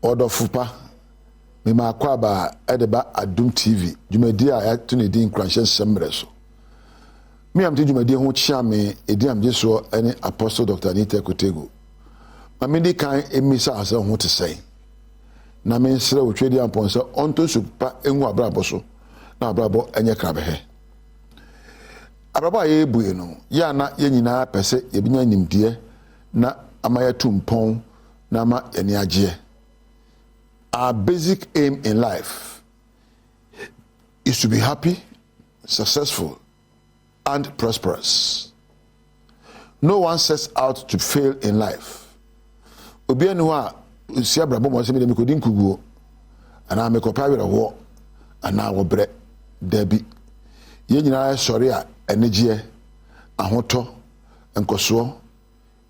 Order fupa me ma kwa ba edeba Adom TV dwumadi a ya to ne din Nkuranhyensem mreso me am te dwumadi ho chia me edi am jeso ene Apostle Dr. Anita Kotego ma me di kan emisa ase ho te sei na me nsere otwedi ampon se onto supa enwu abrabo so na abrabo enye krabehe abrabo aye buye no ya na ye nyina pese ye binya nimdie na amaya tumpon na ma eni agye. Our basic aim in life is to be happy, successful, and prosperous. No one sets out to fail in life. Obi anwa si abrabo mo se me de mekodi nkuguo ana mekopa were ho ana wo bre dabi ye nyina sori a enegye ahoto enkoso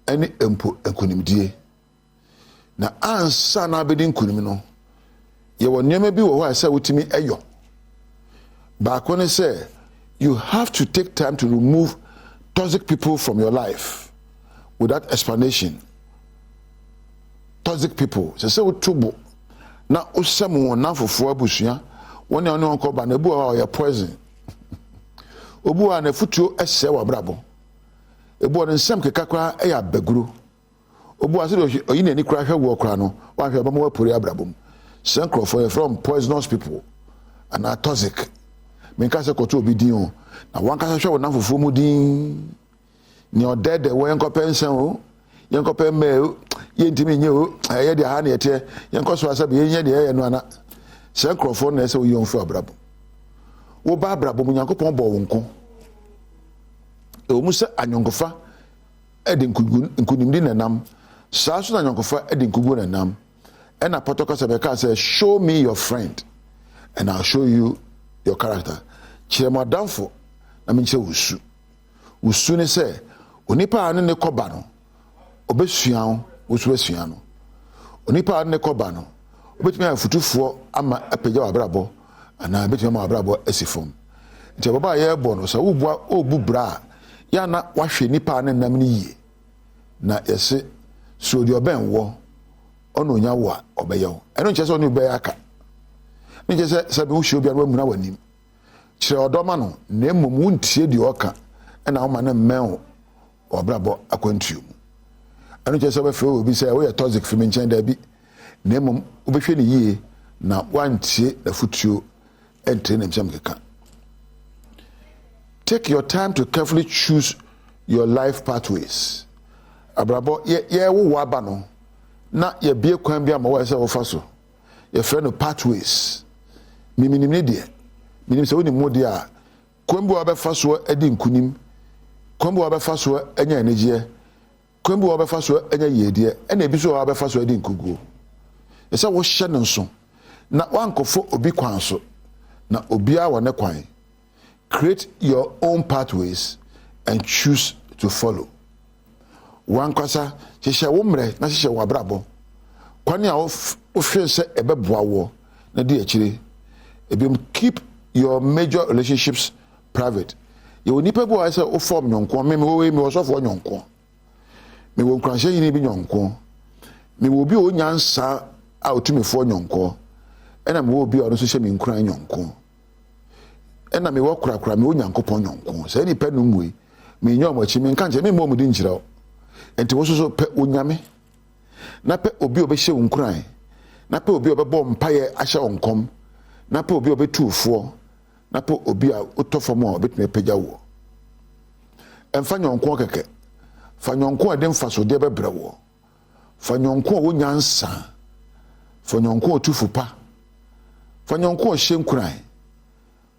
ene empo enkonimdie na ansa na bedi nkunim no ye wonyema bi wo ho asa wutimi eyo ba kone say you have to take time to remove toxic people from your life without explanation. Toxic people say utubo na osam won na fofo abusua woni oni onko ba na ebu a ye poison obu a na futuo ehye wa brabo ebu on nsam kekakwa e ya baguro obu ase oyi na ni kura hwe wo kura no wa hwe ba mo wapori abrabom senkro for from poisonous people and are toxic me nka se koto obi din o na wan ka hwe wo na fofo mu din ni o dead wo enko pension o yenko pe me ye ntimi nye o ye de ha na yete yenko so asabe ye de ye no ana senkro for na se oyi onfu abrabom wo ba abrabom Nyankopon bo wo nko e o musa anyonkofa edi nkunimdi nanam saa so na Nyankopon edi nkugu nanam and a protocol says, show me your friend and I'll show you your character. Chirema danfo na minche usu. Usu ne se onipa ane ne koba no obesua usu besua no. Onipa ane ne koba no obetumi afutufuo ama apagya wabrabo ana betumi ama wabrabo asifom. Nti baba ye bo no sa wubua obu bra ya na wahwe nipa ane nam ne yie. Na yese so de oben wo ono nya wo a obeyew eno nche se onu be aka nche se sabe wo hwe obi anu na wanim kire odoma no na emom wontie di oka na wo ma na mmen obrabo akwantuo mu eno nche se be fe obi se wo ye toxic fi me nchen da bi na emom obehwe ne yie na wantie na futuo entre na msam keka. Take your time to carefully choose your life pathways. Abrabo ye wo waba no na ye bie kwan bia ma wo se wo fa so ye frɛ no pathways miminim ne de minim se woni modi a kwan bi wo ba fa so edi nkunim kwan bi wo ba fa so anya anegye kwan bi wo ba fa so anya yedie ɛna ebi so wo ba fa so edi nkuguo ye se wo hye ne nso na wankofo obi kwan so na obi a wo ne kwan. Create your own pathways and choose to follow. Wan kwasa hihye wo mre na hihye wo abrabo kwani a wo hwe se ebeboa wo na di akire ebi keep your major relationships private. Ye woni pe bo ase wo form nyonko me wo so fo nyonko me wo Nkuranhyɛ yini bi nyonko me wo bi o nyansa a otumi fo nyonko ena me wo bi o no so hye me Nkuran nyonko ena me wo kurakura me wo Nyankopɔn nyonko se ni pe no mwe me nyom achi me nka nche me mo mu di nkyira enti wo so pe onyame na pe obi obehye Nkuran na pe obi obebɔ mpaye ahye onkom na pe obi obetuufo na pe obi a utofom a obetumi pagya wo emfa nyonko keke fa nyonko ade mfaso de bebrɛ wo fa nyonko wo nyansa fa nyonko otufupa fa nyonko hye Nkuran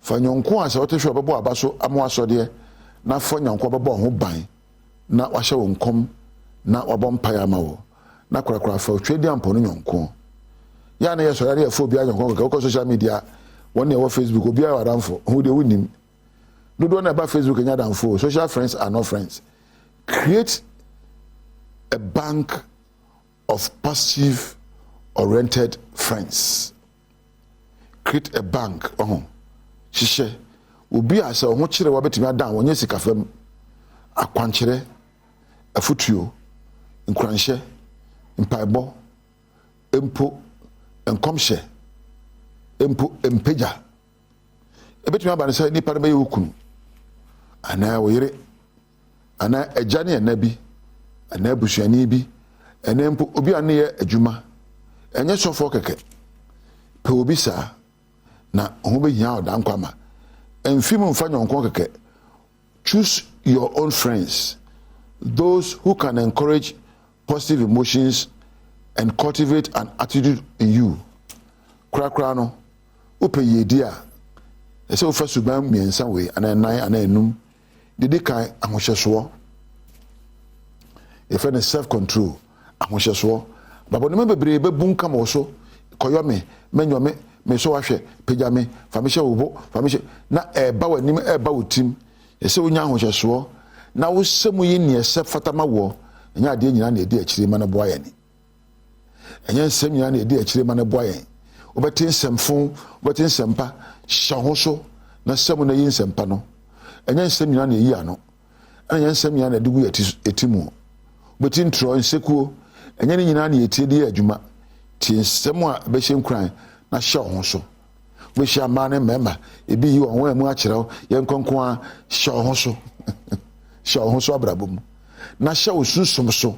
fa nyonko asa otehwe obebɔ abaso amo asode na fa nyonko obebɔ ho ban na wahye wonkom na wabɔ mpaye ama wo na korakora fa otwedi ampo no nyonko ya na yeso yare afo bia nyonko ko social media won na wo Facebook obi a wadanfo hu de wonim dodo na ba Facebook nya danfo. Social friends are not friends. Create a bank of positive oriented friends. Create a bank hihye obi asa ho kire wa betimi adan wonye sikafam akwankyere afutuo Nkuranhyɛ mpaebɔ empo enkomhye empo empeja ebetumi aba ne sɛ nipa no bɛyɛ okunu ana woyere ana agya ne anabi ana busuani bi ana mpo obi ane yɛ adwuma enye sofo keke pe obi saa na ho behia odankwama emfim mfa nyonko keke. Choose your own friends, those who can encourage positive emotions and cultivate an attitude in you. Krakra no upe yedia ese wo fa suban miensa we anan anan enum didi kan ahohyeso e fa ne self control ahohyeso babo ne bebre bebunka mo so koyo me menyo me so wahwe pagya me fa me hye wo fa me hye na eba wanim eba wotim ese wonya ahohyeso na wo semu yi ne ese fatama wo nya ade nyina na edi akire ma na boa ye ni enya nsem nyina na edi akire ma na boa ye obeti nsemfo obeti nsempa hye so na semu na yi nsempa no enya nsem nyina na yi ano enya nsem nyina na dugu etimu obeti ntro nsekuo enya ni nyina na etie de adwuma tie nsem a be hye nkran na hye so we hye ma ne mema ebi yi won mu akyerew ye nkonkon a hye so hye so abrabom na hye osunsom so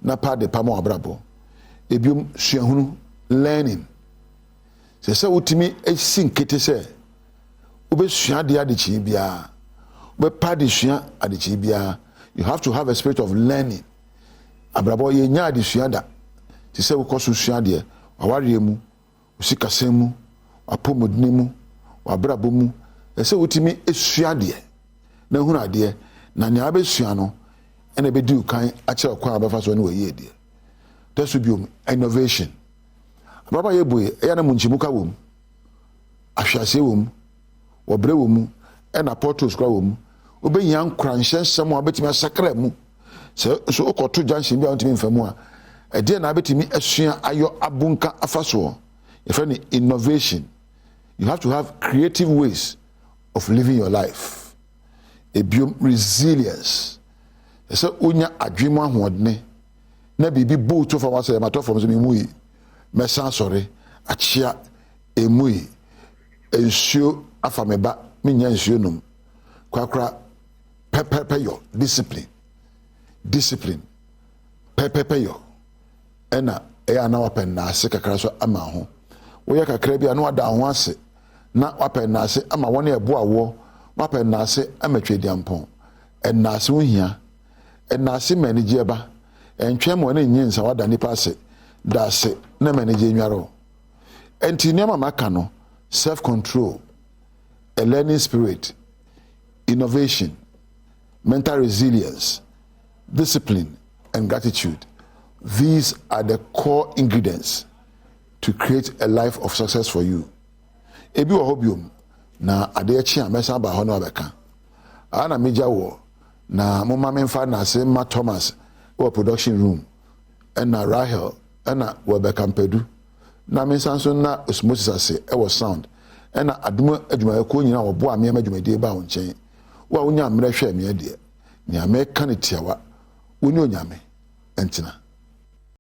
na pa de pa ma abrabo ebium suahunu learning se utimi esinkete se obesua de adechi bia we pa de sua adechi bia you have to have a spirit of learning abrabo ye nya adesua da ti se ukoso sua de aware mu usikasem mu apomodne mu wabrabo mu se utimi esua de na hunu ade na nya abesua no ene be di ukan a kire kwa abafa so ne waye de that's biom innovation baba ye boy e na munchimuka wom ahwase wom wobre wom e na portos kwa wom obehia Nkuranhyensem a betimi asakra mu so okoto junction bia ontimi mfamu a e de na betimi asua ayo abunka afaso e fa ni innovation. You have to have creative ways of living your life. A biom resilience. So unya adwemo ahodne na bibi bo to fa wasa ma to from so mui mesa sorry achia emui ensuo afameba menya ensuo num kwakra pepepeyo discipline pepepeyo ena e ana wapen na ase kakra so ama ho wo ya kakra bia na wada ho ase na wapen na ase ama wona ebo awo wapen na ase amatwedi ampon en na ase ohia en na ase manage eba entwe mo na nyin sa wada nipa ase da ase na manage nwaro enti niam maka no self control, a learning spirit, innovation, mental resilience, discipline and gratitude. These are the core ingredients to create a life of success for you. Ebi wo hobium na ade chi amesa ba ho na obeka ana meja wo na mama memfa na se ma Thomas wo production room na Rahel na wo beka mpedu na mensanso na osmosis ase e wo sound na aduma adwuma ko nyina wo bo ame adwumadi ba wo nchen wo a wonya mmerehwe ame de ni ame ka ne tiawa woni onyame entina